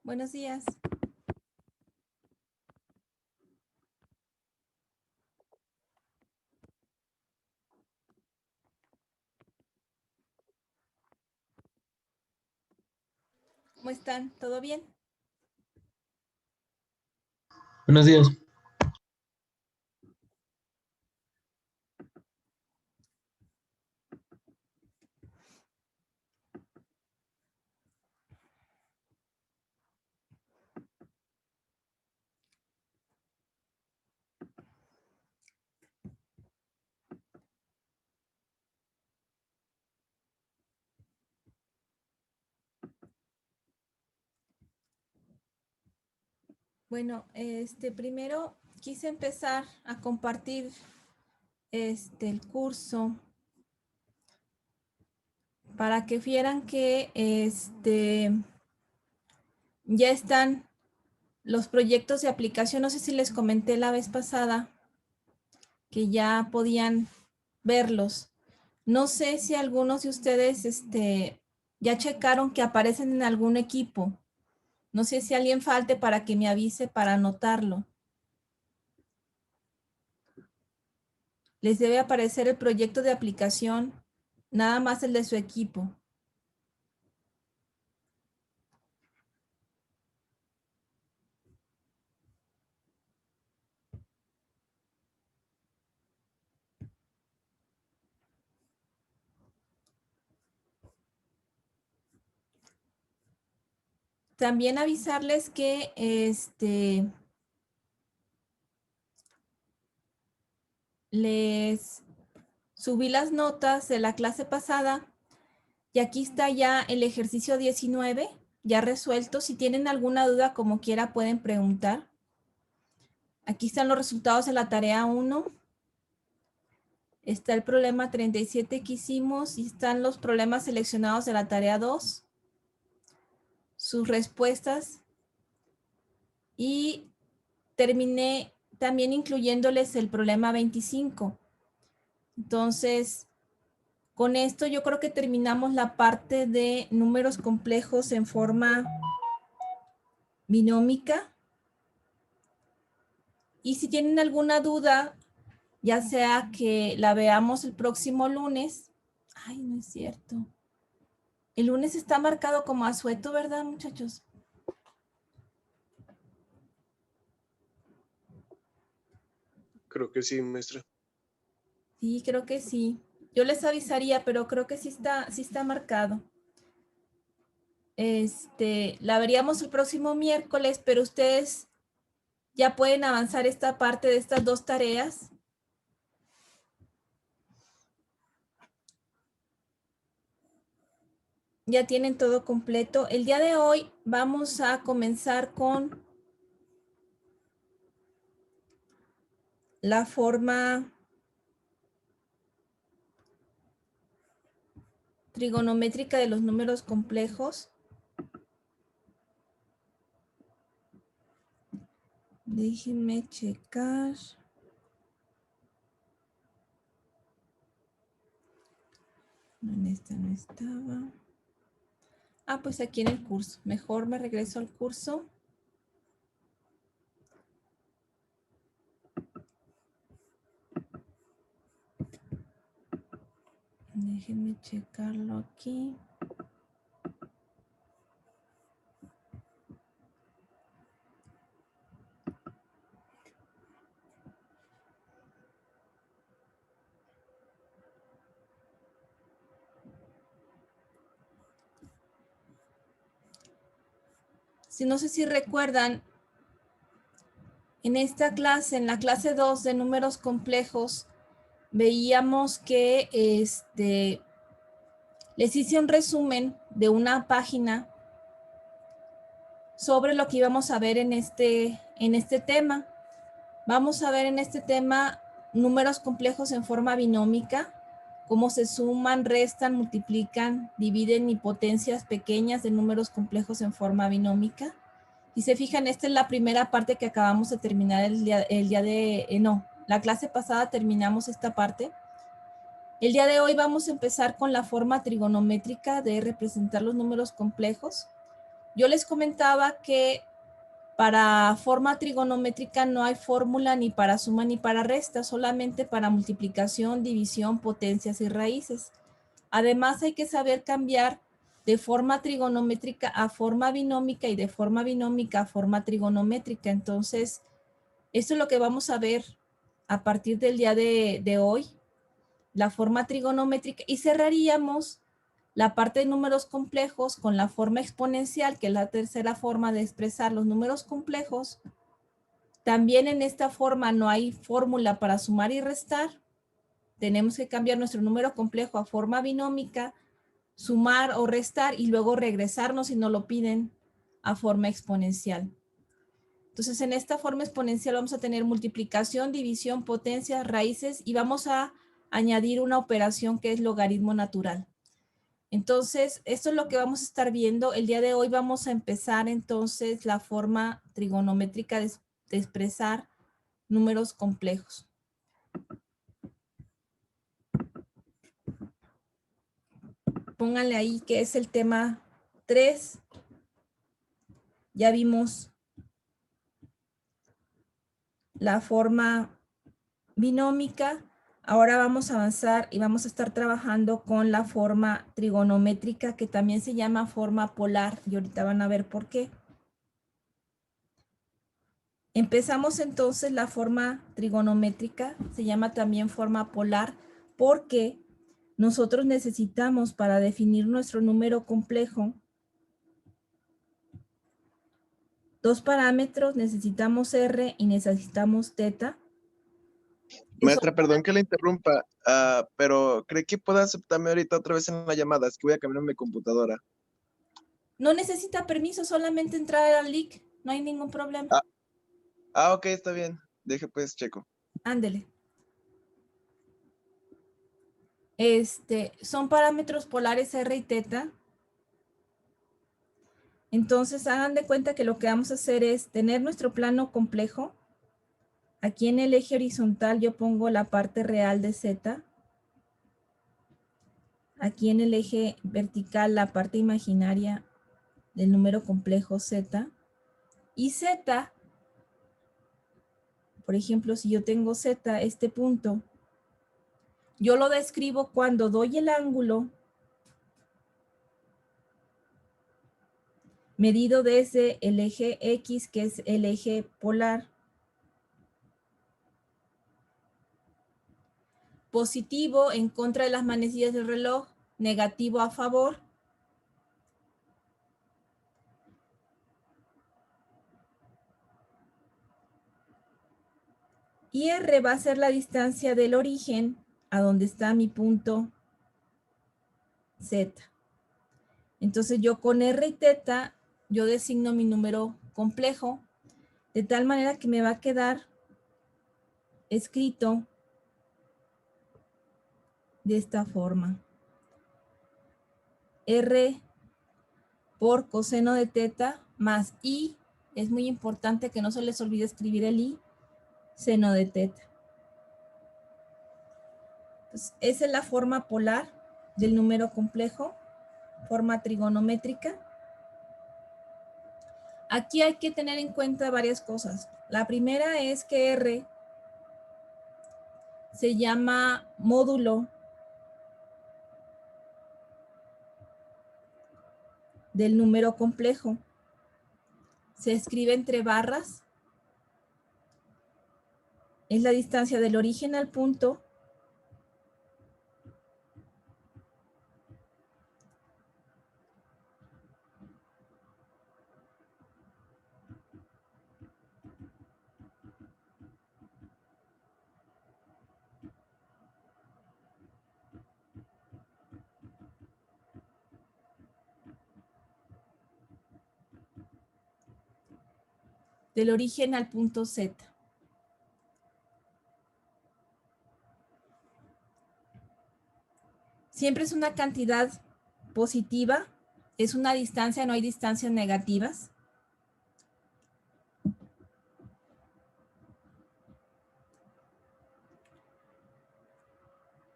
Buenos días. ¿Cómo están? ¿Todo bien? Buenos días. Bueno, primero quise empezar a compartir el curso para que vieran que ya están los proyectos de aplicación. No sé si les comenté la vez pasada que ya podían verlos. No sé si algunos de ustedes ya checaron que aparecen en algún equipo. No sé si alguien falte para que me avise para anotarlo. Les debe aparecer el proyecto de aplicación, nada más el de su equipo. También avisarles que les subí las notas de la clase pasada y aquí está ya el ejercicio 19, ya resuelto. Si tienen alguna duda, como quiera, pueden preguntar. Aquí están los resultados de la tarea 1. Está el problema 37 que hicimos y están los problemas seleccionados de la tarea 2. Sus respuestas. Y terminé también incluyéndoles el problema 25. Entonces, con esto yo creo que terminamos la parte de números complejos en forma binómica. Y si tienen alguna duda, ya sea que la veamos el próximo lunes. Ay, no es cierto. El lunes está marcado como asueto, ¿verdad, muchachos? Creo que sí, maestra. Sí, creo que sí. Yo les avisaría, pero creo que sí está marcado. La veríamos el próximo miércoles, pero ustedes ya pueden avanzar esta parte de estas dos tareas. Ya tienen todo completo. El día de hoy vamos a comenzar con la forma trigonométrica de los números complejos. Déjenme checar. En esta no estaba. Ah, pues aquí en el curso. Mejor me regreso al curso. Déjenme checarlo aquí. No sé si recuerdan, en esta clase, en la clase 2 de números complejos, veíamos que les hice un resumen de una página sobre lo que íbamos a ver en este tema. Vamos a ver en este tema números complejos en forma binómica, cómo se suman, restan, multiplican, dividen y potencias pequeñas de números complejos en forma binómica. Y se fijan, esta es la primera parte que acabamos de terminar la clase pasada terminamos esta parte. El día de hoy vamos a empezar con la forma trigonométrica de representar los números complejos. yo les comentaba que para forma trigonométrica no hay fórmula ni para suma ni para resta, solamente para multiplicación, división, potencias y raíces. Además, hay que saber cambiar de forma trigonométrica a forma binómica y de forma binómica a forma trigonométrica. Entonces, esto es lo que vamos a ver a partir del día de hoy, la forma trigonométrica, y cerraríamos la parte de números complejos con la forma exponencial, que es la tercera forma de expresar los números complejos. También en esta forma no hay fórmula para sumar y restar. Tenemos que cambiar nuestro número complejo a forma binómica, sumar o restar y luego regresarnos si nos lo piden a forma exponencial. Entonces, en esta forma exponencial vamos a tener multiplicación, división, potencias, raíces y vamos a añadir una operación que es logaritmo natural. Entonces, esto es lo que vamos a estar viendo. El día de hoy vamos a empezar entonces la forma trigonométrica de expresar números complejos. Pónganle ahí que es el tema 3. Ya vimos la forma binómica. Ahora vamos a avanzar y vamos a estar trabajando con la forma trigonométrica, que también se llama forma polar, y ahorita van a ver por qué. Empezamos entonces la forma trigonométrica, se llama también forma polar, porque nosotros necesitamos para definir nuestro número complejo dos parámetros, necesitamos R y necesitamos θ. Maestra, perdón que la interrumpa, pero ¿cree que pueda aceptarme ahorita otra vez en la llamada? Es que voy a cambiar mi computadora. No necesita permiso, solamente entrar al link, no hay ningún problema. Ok, está bien. Deje pues, checo. Ándele. Son parámetros polares R y θ. Entonces, hagan de cuenta que lo que vamos a hacer es tener nuestro plano complejo. Aquí en el eje horizontal yo pongo la parte real de Z. Aquí en el eje vertical la parte imaginaria del número complejo Z. Y Z, por ejemplo, si yo tengo Z, este punto, yo lo describo cuando doy el ángulo medido desde el eje X, que es el eje polar, positivo en contra de las manecillas del reloj, negativo a favor. Y R va a ser la distancia del origen a donde está mi punto Z. Entonces yo con R y θ, yo designo mi número complejo, de tal manera que me va a quedar escrito de esta forma. R por coseno de θ más I, es muy importante que no se les olvide escribir el I, seno de θ. Entonces, esa es la forma polar del número complejo, forma trigonométrica. Aquí hay que tener en cuenta varias cosas. La primera es que R se llama módulo del número complejo. Se escribe entre barras. Es la distancia del origen al punto del origen al punto Z. Siempre es una cantidad positiva, es una distancia, no hay distancias negativas.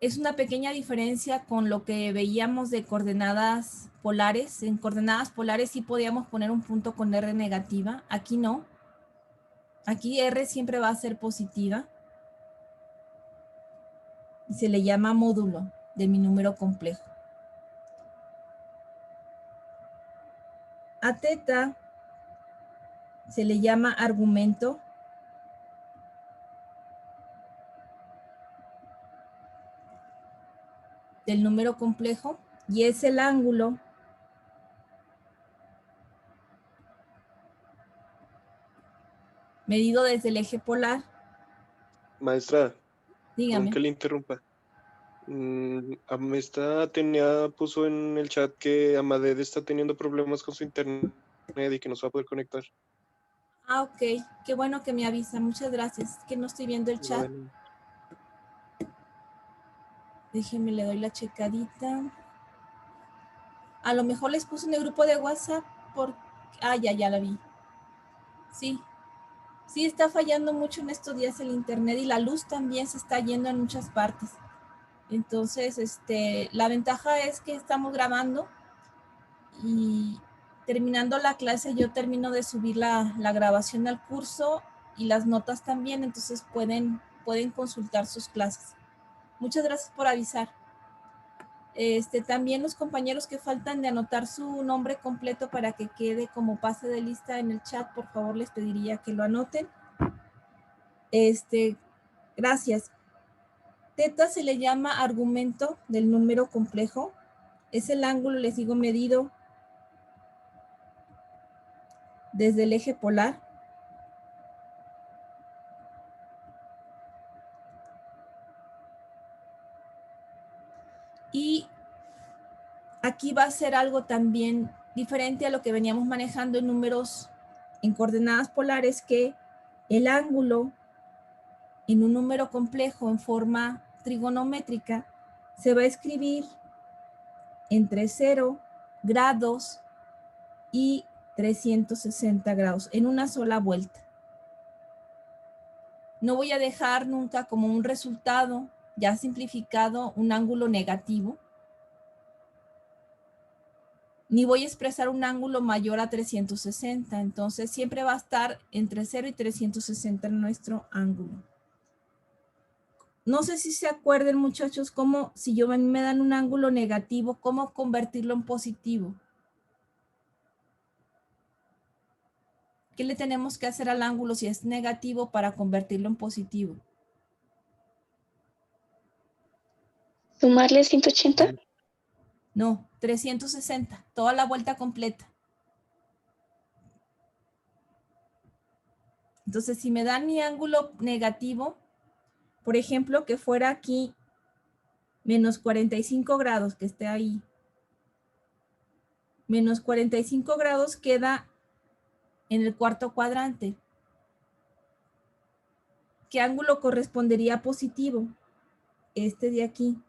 Es una pequeña diferencia con lo que veíamos de coordenadas polares. En coordenadas polares sí podíamos poner un punto con R negativa. Aquí no. Aquí R siempre va a ser positiva. Y se le llama módulo de mi número complejo. A teta se le llama argumento del número complejo y es el ángulo medido desde el eje polar. Maestra, perdón Dígame. que le interrumpa. Puso en el chat que Amaded está teniendo problemas con su internet y que no se va a poder conectar. Ah, ok. Qué bueno que me avisa. Muchas gracias. Es que no estoy viendo el chat. Bueno, Déjenme, le doy la checadita. A lo mejor les puse en el grupo de WhatsApp por... Ah, ya la vi. Sí. Sí, está fallando mucho en estos días el internet y la luz también se está yendo en muchas partes. Entonces, la ventaja es que estamos grabando y terminando la clase yo termino de subir la grabación al curso y las notas también, entonces pueden consultar sus clases. Muchas gracias por avisar. También los compañeros que faltan de anotar su nombre completo para que quede como pase de lista en el chat, por favor les pediría que lo anoten. Gracias. Teta se le llama argumento del número complejo. Es el ángulo, les digo, medido desde el eje polar. Y aquí va a ser algo también diferente a lo que veníamos manejando en números en coordenadas polares, que el ángulo en un número complejo en forma trigonométrica se va a escribir entre 0 grados y 360 grados en una sola vuelta. No voy a dejar nunca como un resultado ya simplificado un ángulo negativo, ni voy a expresar un ángulo mayor a 360. Entonces siempre va a estar entre 0 y 360 en nuestro ángulo. No sé si se acuerden, muchachos, cómo si me dan un ángulo negativo, cómo convertirlo en positivo. ¿Qué le tenemos que hacer al ángulo si es negativo para convertirlo en positivo? ¿Sumarle 180? No, 360, toda la vuelta completa. Entonces, si me dan mi ángulo negativo, por ejemplo, que fuera aquí menos 45 grados, que esté ahí. Menos 45 grados queda en el cuarto cuadrante. ¿Qué ángulo correspondería positivo? Este de aquí.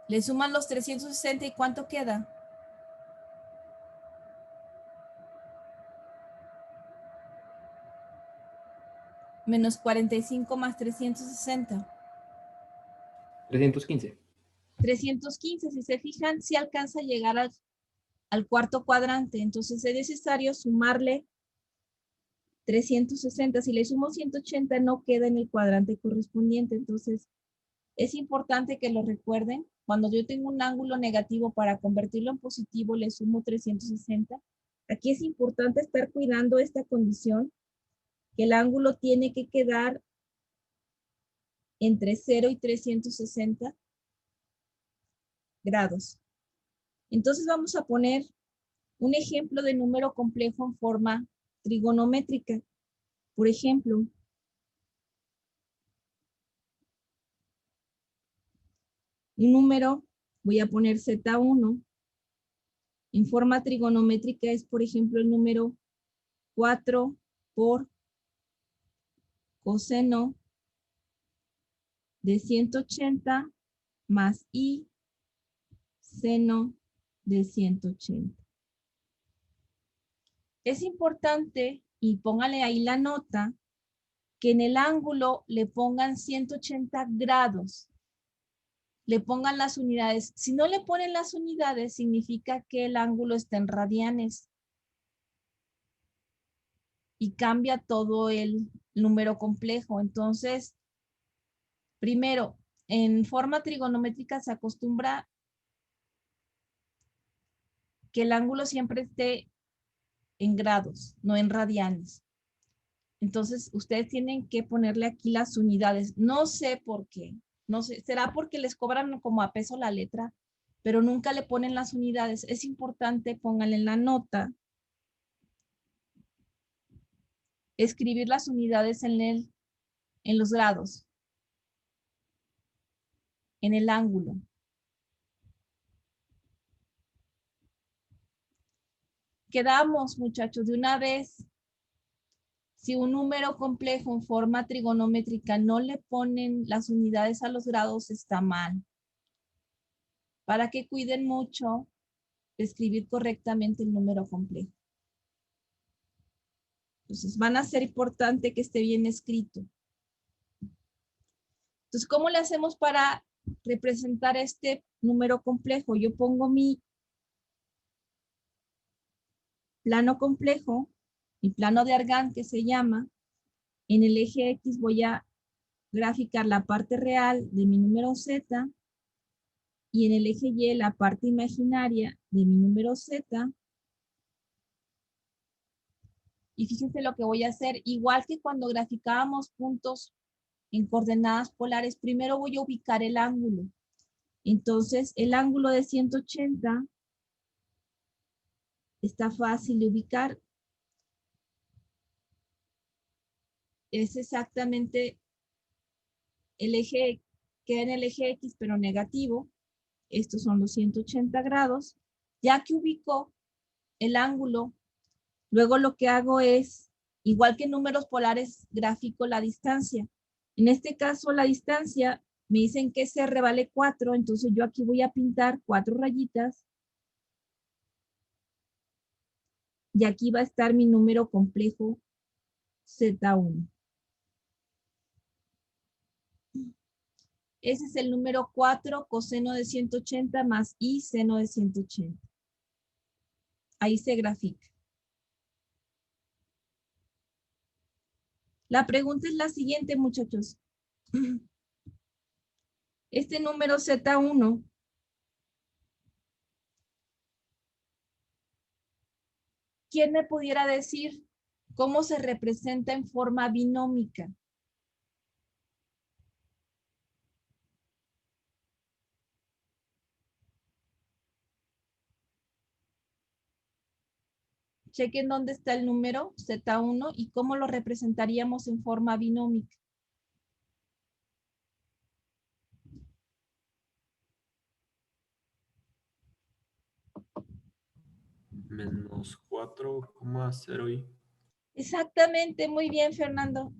Le suman los 360 y ¿cuánto queda? Menos 45 más 360. 315. 315, si se fijan, sí alcanza a llegar al cuarto cuadrante. Entonces es necesario sumarle 360. Si le sumo 180 no queda en el cuadrante correspondiente. Entonces es importante que lo recuerden. Cuando yo tengo un ángulo negativo, para convertirlo en positivo le sumo 360. Aquí es importante estar cuidando esta condición, que el ángulo tiene que quedar entre 0 y 360 grados. Entonces vamos a poner un ejemplo de número complejo en forma trigonométrica. Por ejemplo, un número, voy a poner Z1, en forma trigonométrica es, por ejemplo, el número 4 por coseno de 180 más i seno de 180. Es importante, y póngale ahí la nota, que en el ángulo le pongan 180 grados, le pongan las unidades. Si no le ponen las unidades, significa que el ángulo está en radianes y cambia todo el número complejo. Entonces, primero, en forma trigonométrica se acostumbra que el ángulo siempre esté en grados, no en radianes. Entonces, ustedes tienen que ponerle aquí las unidades. No sé por qué. No sé, será porque les cobran como a peso la letra, pero nunca le ponen las unidades. Es importante, pónganle en la nota, escribir las unidades en los grados, en el ángulo. Quedamos, muchachos, de una vez. Si un número complejo en forma trigonométrica no le ponen las unidades a los grados, está mal. Para que cuiden mucho de escribir correctamente el número complejo. Entonces, van a ser importante que esté bien escrito. Entonces, ¿cómo le hacemos para representar este número complejo? Yo pongo mi plano complejo, mi plano de Argand que se llama. En el eje X voy a graficar la parte real de mi número Z y en el eje Y la parte imaginaria de mi número Z. Y fíjense lo que voy a hacer, igual que cuando graficábamos puntos en coordenadas polares, primero voy a ubicar el ángulo. Entonces, el ángulo de 180 está fácil de ubicar. Es exactamente el eje, queda en el eje X, pero negativo. Estos son los 180 grados. Ya que ubico el ángulo, luego lo que hago es, igual que en números polares, gráfico la distancia. En este caso, la distancia, me dicen que SR vale 4, entonces yo aquí voy a pintar 4 rayitas. Y aquí va a estar mi número complejo Z1. Ese es el número 4, coseno de 180 más I, seno de 180. Ahí se grafica. La pregunta es la siguiente, muchachos. Este número Z1, ¿quién me pudiera decir cómo se representa en forma binómica? Chequen dónde está el número Z1 y cómo lo representaríamos en forma binómica. Menos 4,0i. Exactamente, muy bien, Fernando.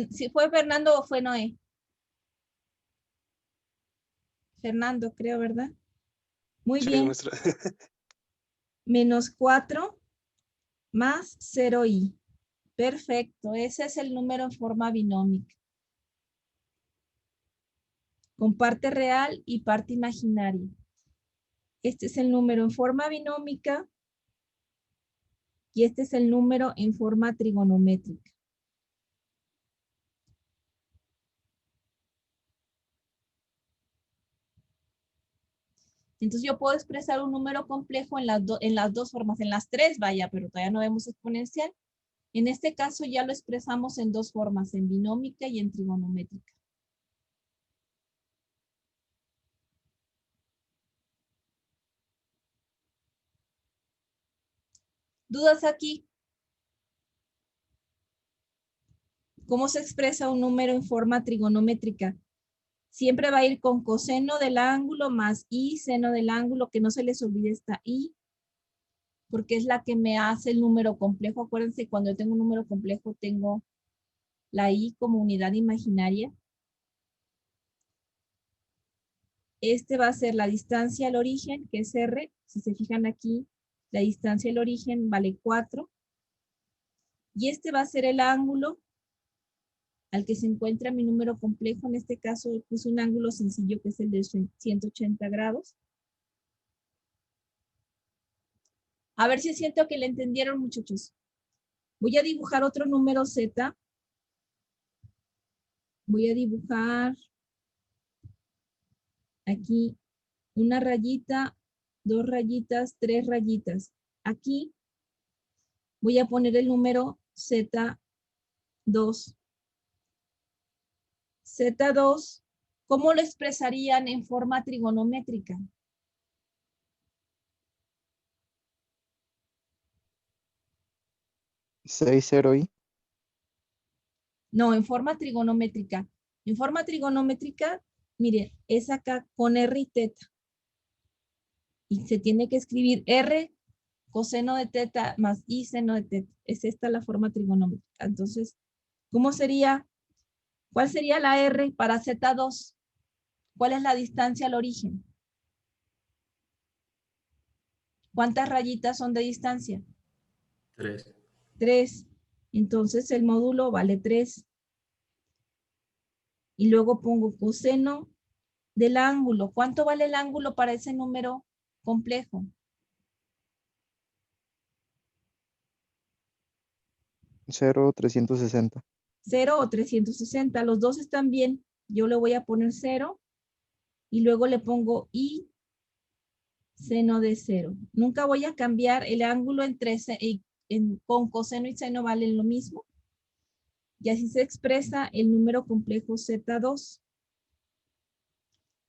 Si fue Fernando o fue Noé. Fernando, creo, ¿verdad? Muy Sí, bien. maestra. Menos 4 más 0i. Perfecto, ese es el número en forma binómica. Con parte real y parte imaginaria. Este es el número en forma binómica y este es el número en forma trigonométrica. Entonces yo puedo expresar un número complejo en las dos formas, en las tres, vaya, pero todavía no vemos exponencial. En este caso ya lo expresamos en dos formas, en binómica y en trigonométrica. ¿Dudas aquí? ¿Cómo se expresa un número en forma trigonométrica? Siempre va a ir con coseno del ángulo más i, seno del ángulo, que no se les olvide esta i, porque es la que me hace el número complejo. Acuérdense, cuando yo tengo un número complejo, tengo la i como unidad imaginaria. Este va a ser la distancia al origen, que es r. Si se fijan aquí, la distancia al origen vale 4. Y este va a ser el ángulo al que se encuentra mi número complejo. En este caso puse un ángulo sencillo que es el de 180 grados. A ver si siento que le entendieron, muchachos. Voy a dibujar otro número Z. Voy a dibujar aquí una rayita, 2 rayitas, 3 rayitas. Aquí voy a poner el número Z2. Z2, ¿cómo lo expresarían en forma trigonométrica? ¿6,0i? No, en forma trigonométrica. En forma trigonométrica, miren, es acá con R y teta. Y se tiene que escribir R coseno de teta más I seno de teta. Es esta la forma trigonométrica. Entonces, ¿cómo sería? ¿Cuál sería la R para Z2? ¿Cuál es la distancia al origen? ¿Cuántas rayitas son de distancia? 3. 3. Entonces el módulo vale 3. Y luego pongo coseno del ángulo. ¿Cuánto vale el ángulo para ese número complejo? 0,360. 0 o 360. Los dos están bien. Yo le voy a poner 0 y luego le pongo I seno de 0. Nunca voy a cambiar el ángulo con coseno y seno valen lo mismo. Y así se expresa el número complejo Z2.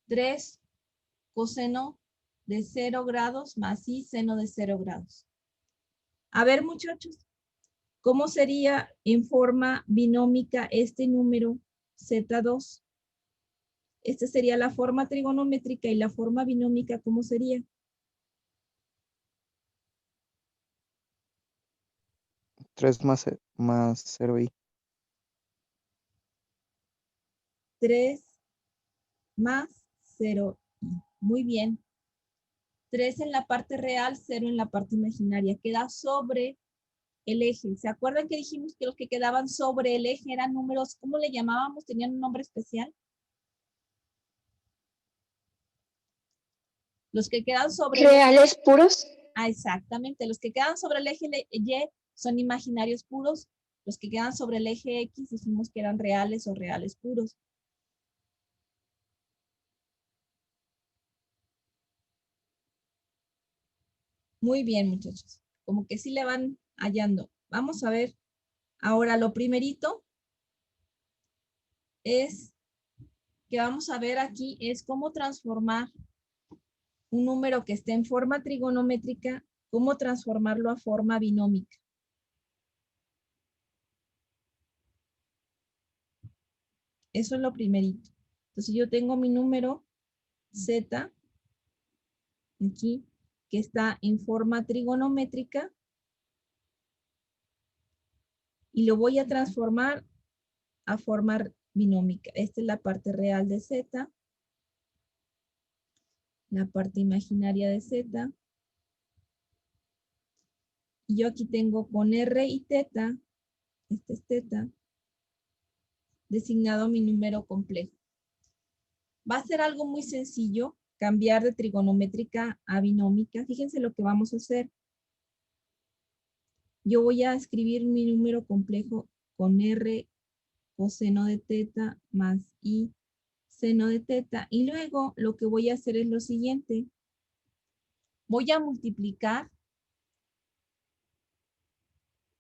3 coseno de 0 grados más I seno de 0 grados. A ver, muchachos, ¿cómo sería en forma binómica este número Z2? Esta sería la forma trigonométrica y la forma binómica, ¿cómo sería? 3 más 0i. 3 más 0. Muy bien. 3 en la parte real, 0 en la parte imaginaria. Queda sobre el eje. ¿Se acuerdan que dijimos que los que quedaban sobre el eje eran números, ¿cómo le llamábamos? ¿Tenían un nombre especial? Los que quedan sobre ¿Reales puros? exactamente. Los que quedan sobre el eje Y son imaginarios puros. Los que quedan sobre el eje X dijimos que eran reales o reales puros. Muy bien, muchachos. Como que sí le van hallando. Vamos a ver. Ahora, lo primerito es que vamos a ver aquí es cómo transformar un número que esté en forma trigonométrica, cómo transformarlo a forma binómica. Eso es lo primerito. Entonces yo tengo mi número Z aquí, que está en forma trigonométrica, y lo voy a transformar a forma binómica. Esta es la parte real de Z, la parte imaginaria de Z. Y yo aquí tengo con R y teta, este es teta, designado mi número complejo. Va a ser algo muy sencillo, cambiar de trigonométrica a binómica. Fíjense lo que vamos a hacer. Yo voy a escribir mi número complejo con R coseno de teta más I seno de teta. Y luego lo que voy a hacer es lo siguiente. Voy a multiplicar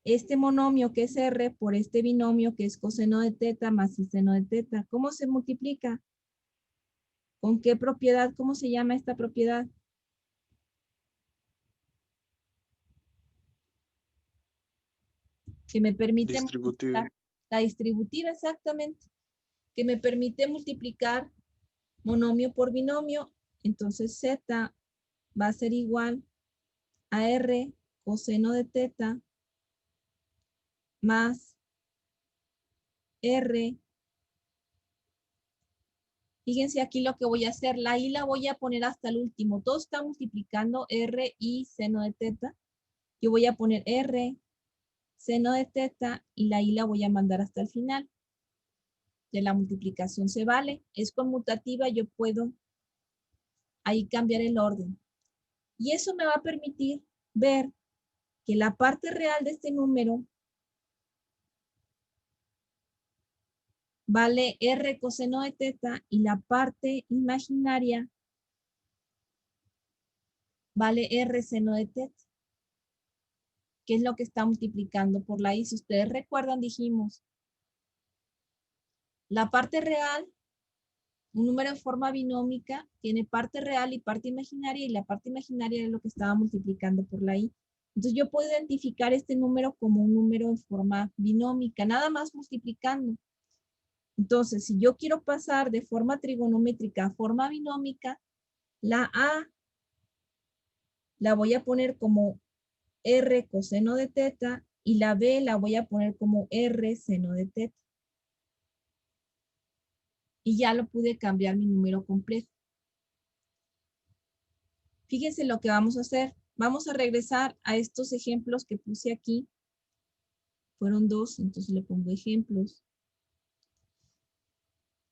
este monomio que es R por este binomio que es coseno de teta más I seno de teta. ¿Cómo se multiplica? ¿Con qué propiedad? ¿Cómo se llama esta propiedad? Que me permite Distributiva. multiplicar la distributiva, exactamente, que me permite multiplicar monomio por binomio. Entonces Z va a ser igual a R coseno de teta más R. Fíjense aquí lo que voy a hacer. La I la voy a poner hasta el último. Todo está multiplicando R y seno de teta. Yo voy a poner R seno de teta y la I la voy a mandar hasta el final. de la multiplicación se vale. Es conmutativa, yo puedo ahí cambiar el orden. Y eso me va a permitir ver que la parte real de este número vale R coseno de teta y la parte imaginaria vale R seno de teta, que es lo que está multiplicando por la i. Si ustedes recuerdan, dijimos, la parte real, un número en forma binómica, tiene parte real y parte imaginaria, y la parte imaginaria es lo que estaba multiplicando por la i. Entonces yo puedo identificar este número como un número en forma binómica, nada más multiplicando. Entonces, si yo quiero pasar de forma trigonométrica a forma binómica, la A la voy a poner como R coseno de teta y la B la voy a poner como R seno de teta. Y ya lo pude cambiar mi número complejo. Fíjense lo que vamos a hacer. Vamos a regresar a estos ejemplos que puse aquí. Fueron 2, entonces le pongo ejemplos.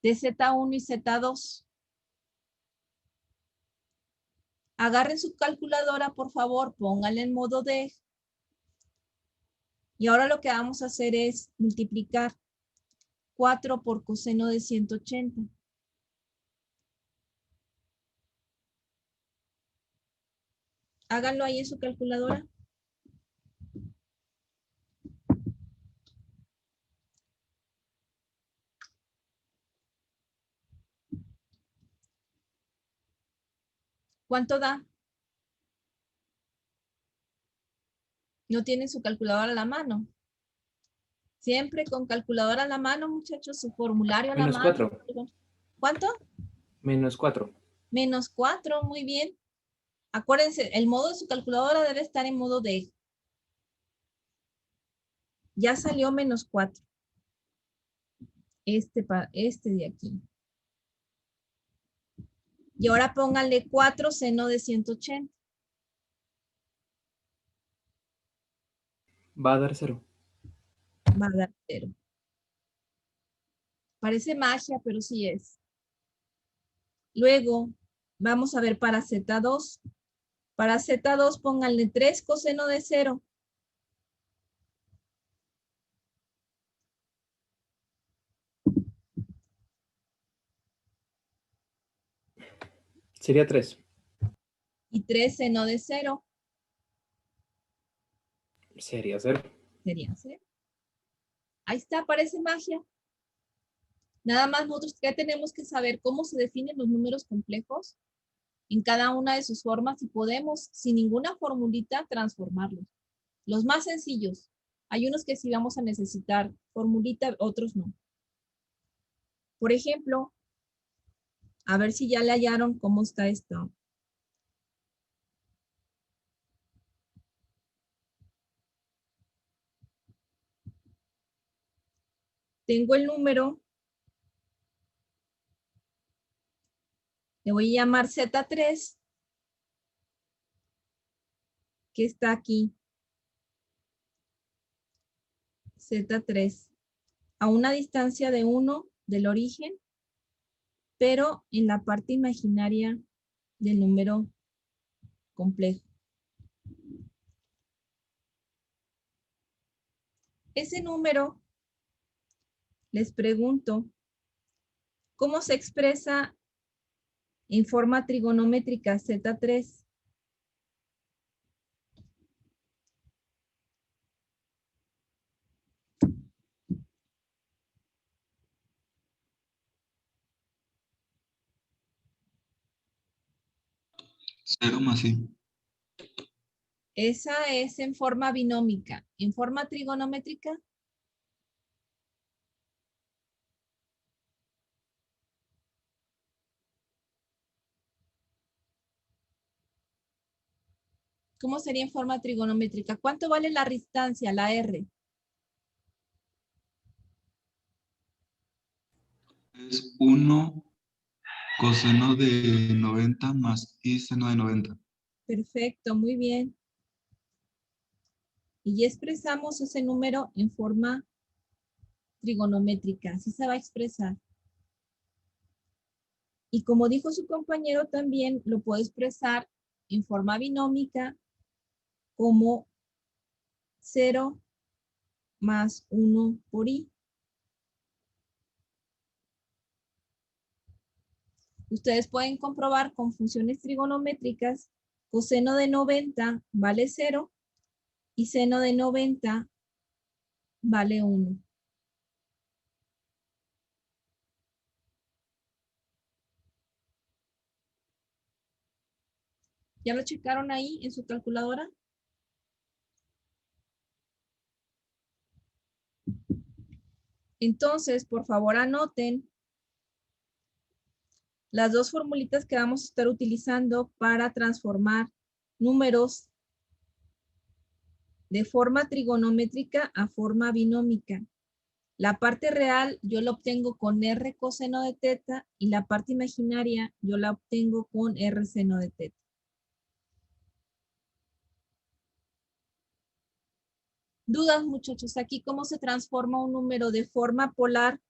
De Z1 y Z2. Agarren su calculadora, por favor, pónganla en modo D. Y ahora lo que vamos a hacer es multiplicar 4 por coseno de 180. Háganlo ahí en su calculadora. ¿Cuánto da? ¿No tienen su calculadora a la mano? Siempre con calculadora a la mano, muchachos, su formulario a la Menos mano. 4. ¿Cuánto? Menos 4. Menos 4, muy bien. Acuérdense, el modo de su calculadora debe estar en modo D. Ya salió menos 4. Este de aquí. Y ahora pónganle 4 seno de 180. Va a dar 0. Va a dar 0. Parece magia, pero sí es. Luego, vamos a ver para Z2. Para Z2 pónganle 3 coseno de 0. Sería 3. Y 3 seno de 0. Sería 0. Sería 0. Ahí está, parece magia. Nada más nosotros ya tenemos que saber cómo se definen los números complejos en cada una de sus formas y podemos, sin ninguna formulita, transformarlos. Los más sencillos. Hay unos que sí vamos a necesitar formulita, otros no. Por ejemplo, a ver si ya le hallaron cómo está esto. Tengo el número. Le voy a llamar Z3. Que está aquí. Z3. A una distancia de 1 del origen, pero en la parte imaginaria del número complejo. Ese número, les pregunto, ¿cómo se expresa en forma trigonométrica Z3? Cero más i. Esa es en forma binómica. En forma trigonométrica, ¿cómo sería en forma trigonométrica? ¿Cuánto vale la distancia, la R? Es 1 coseno de 90 más i seno de 90. Perfecto, muy bien. Y ya expresamos ese número en forma trigonométrica, así se va a expresar. Y como dijo su compañero, también lo puedo expresar en forma binómica como 0 más 1 por i. Ustedes pueden comprobar con funciones trigonométricas, coseno de 90 vale 0 y seno de 90 vale 1. ¿Ya lo checaron ahí en su calculadora? Entonces, por favor, anoten las dos formulitas que vamos a estar utilizando para transformar números de forma trigonométrica a forma binómica. La parte real yo la obtengo con R coseno de teta y la parte imaginaria yo la obtengo con R seno de teta. ¿Dudas, muchachos? Aquí, ¿cómo se transforma un número de forma polar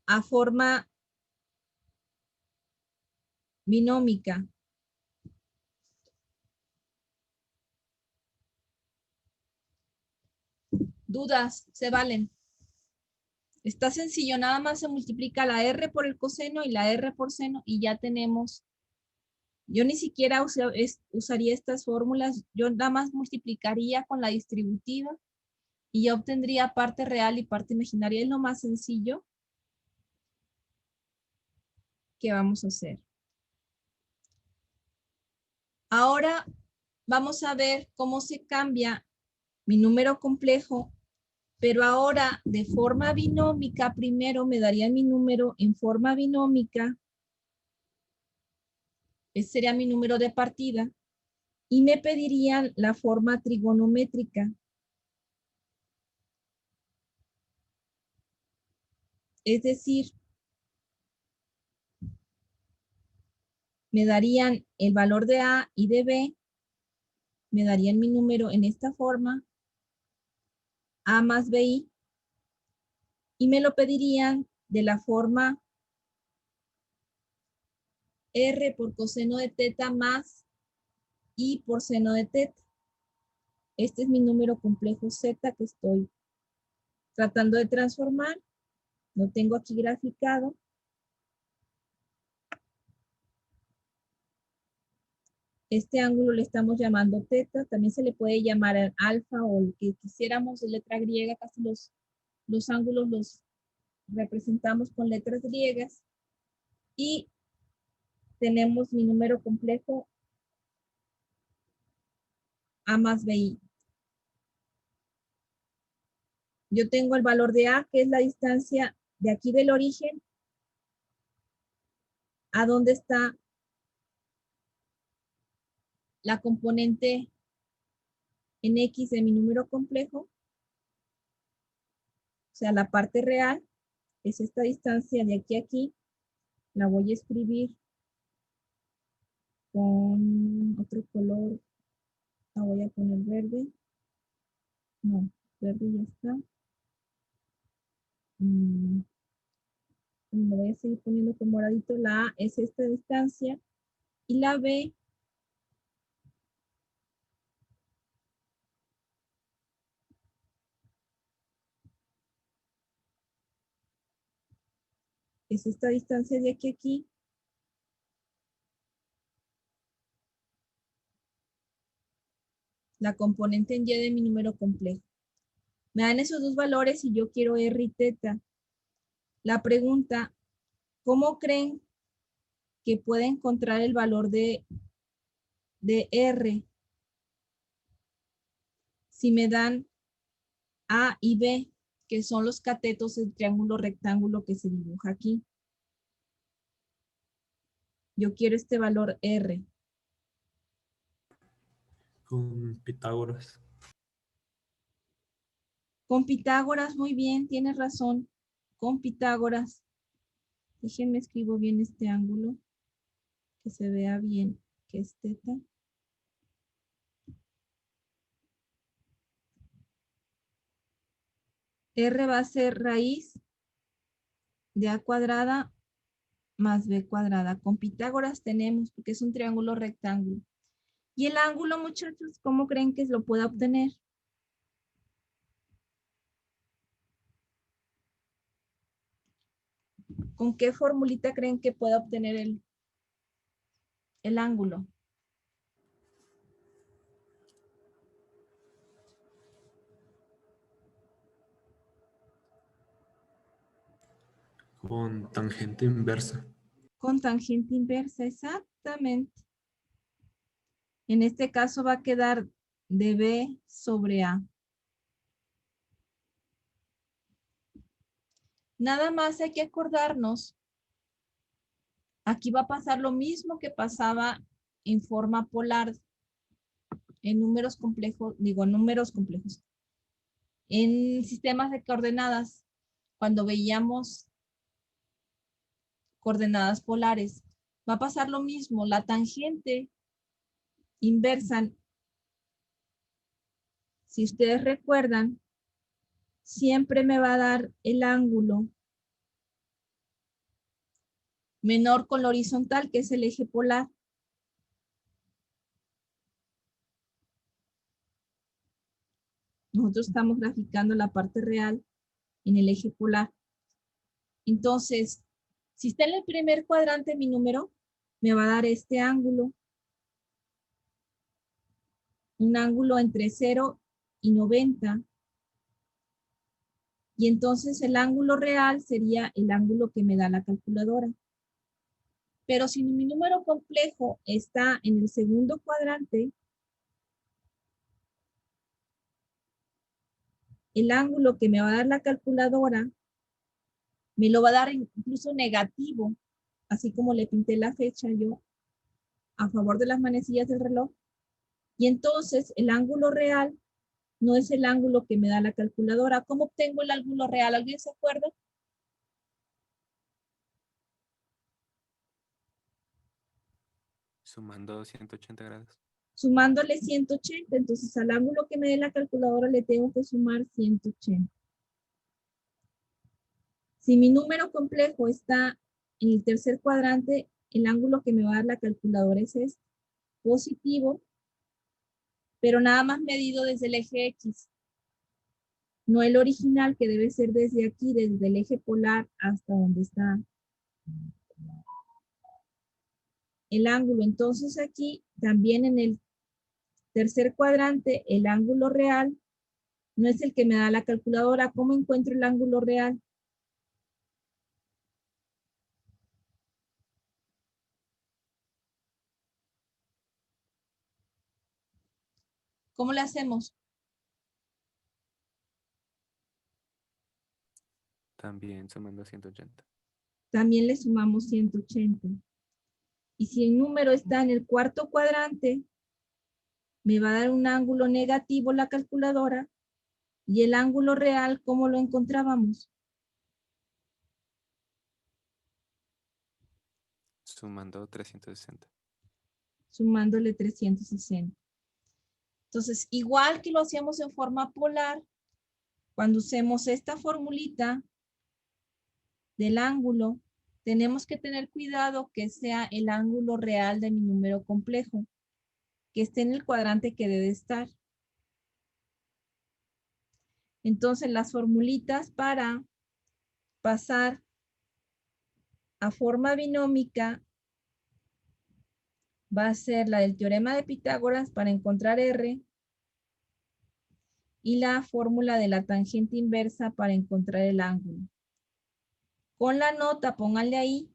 a forma binómica? Dudas, se valen. Está sencillo, nada más se multiplica la R por el coseno y la R por seno y ya tenemos. Yo ni siquiera usaría estas fórmulas, yo nada más multiplicaría con la distributiva y ya obtendría parte real y parte imaginaria. Es lo más sencillo que vamos a hacer. Ahora vamos a ver cómo se cambia mi número complejo, pero ahora de forma binómica. Primero me daría mi número en forma binómica. Ese sería mi número de partida. Y me pedirían la forma trigonométrica. Es decir, me darían el valor de A y de B, me darían mi número en esta forma, A más BI, y me lo pedirían de la forma R por coseno de teta más I por seno de teta. Este es mi número complejo Z que estoy tratando de transformar. Lo tengo aquí graficado. Este ángulo le estamos llamando teta, también se le puede llamar alfa o el que quisiéramos de letra griega, casi los ángulos los representamos con letras griegas. Y tenemos mi número complejo A más BI. Yo tengo el valor de A, que es la distancia de aquí del origen a donde está la componente en X de mi número complejo. O sea, la parte real es esta distancia de aquí a aquí. La voy a escribir con otro color. La voy a poner verde. No, verde ya está. Lo voy a seguir poniendo con moradito. La A es esta distancia y la B es esta distancia de aquí a aquí. La componente en Y de mi número complejo. Me dan esos dos valores y yo quiero R y teta. La pregunta, ¿cómo creen que puede encontrar el valor de R si me dan A y B, que son los catetos del triángulo rectángulo que se dibuja aquí? Yo quiero este valor R. Con Pitágoras. Con Pitágoras, muy bien, tienes razón. Con Pitágoras. Déjenme escribo bien este ángulo, que se vea bien, que es teta. R va a ser raíz de A cuadrada más B cuadrada. Con Pitágoras tenemos, porque es un triángulo rectángulo. Y el ángulo, muchachos, ¿cómo creen que lo pueda obtener? ¿Con qué formulita creen que pueda obtener el ángulo? Con tangente inversa. Con tangente inversa, exactamente. En este caso va a quedar de B sobre A. Nada más hay que acordarnos, aquí va a pasar lo mismo que pasaba en forma polar, en números complejos, en sistemas de coordenadas, cuando veíamos coordenadas polares. Va a pasar lo mismo, la tangente inversa, si ustedes recuerdan, siempre me va a dar el ángulo menor con la horizontal, que es el eje polar. Nosotros estamos graficando la parte real en el eje polar. Entonces, si está en el primer cuadrante mi número, me va a dar este ángulo. Un ángulo entre 0 y 90. Y entonces el ángulo real sería el ángulo que me da la calculadora. Pero si mi número complejo está en el segundo cuadrante, el ángulo que me va a dar la calculadora me lo va a dar incluso negativo, así como le pinté la fecha yo a favor de las manecillas del reloj. Y entonces el ángulo real no es el ángulo que me da la calculadora. ¿Cómo obtengo el ángulo real? ¿Alguien se acuerda? Sumando 180 grados. Sumándole 180, entonces al ángulo que me dé la calculadora le tengo que sumar 180. Si mi número complejo está en el tercer cuadrante, el ángulo que me va a dar la calculadora es este, positivo, pero nada más medido desde el eje X. No el original, que debe ser desde aquí, desde el eje polar hasta donde está el ángulo. Entonces aquí, también en el tercer cuadrante, el ángulo real no es el que me da la calculadora. ¿Cómo encuentro el ángulo real? ¿Cómo le hacemos? También sumando 180. También le sumamos 180. Y si el número está en el cuarto cuadrante, me va a dar un ángulo negativo la calculadora. Y el ángulo real, ¿cómo lo encontrábamos? Sumando 360. Sumándole 360. Entonces, igual que lo hacíamos en forma polar, cuando usemos esta formulita del ángulo, tenemos que tener cuidado que sea el ángulo real de mi número complejo, que esté en el cuadrante que debe estar. Entonces, las formulitas para pasar a forma binómica va a ser la del teorema de Pitágoras para encontrar R y la fórmula de la tangente inversa para encontrar el ángulo. Con la nota, pónganle ahí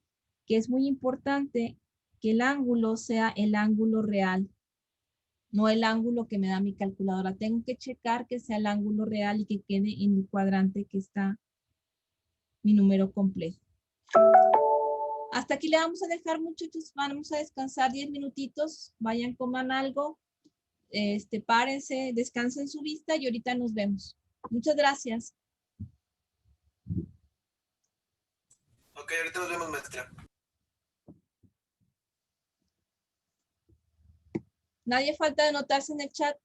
que es muy importante que el ángulo sea el ángulo real, no el ángulo que me da mi calculadora. Tengo que checar que sea el ángulo real y que quede en el cuadrante que está mi número complejo. Hasta aquí le vamos a dejar, muchachos. Vamos a descansar 10 minutitos. Vayan, coman algo. Párense, descansen su vista y ahorita nos vemos. Muchas gracias. Ok, ahorita nos vemos, maestra. Nadie falta de anotarse en el chat.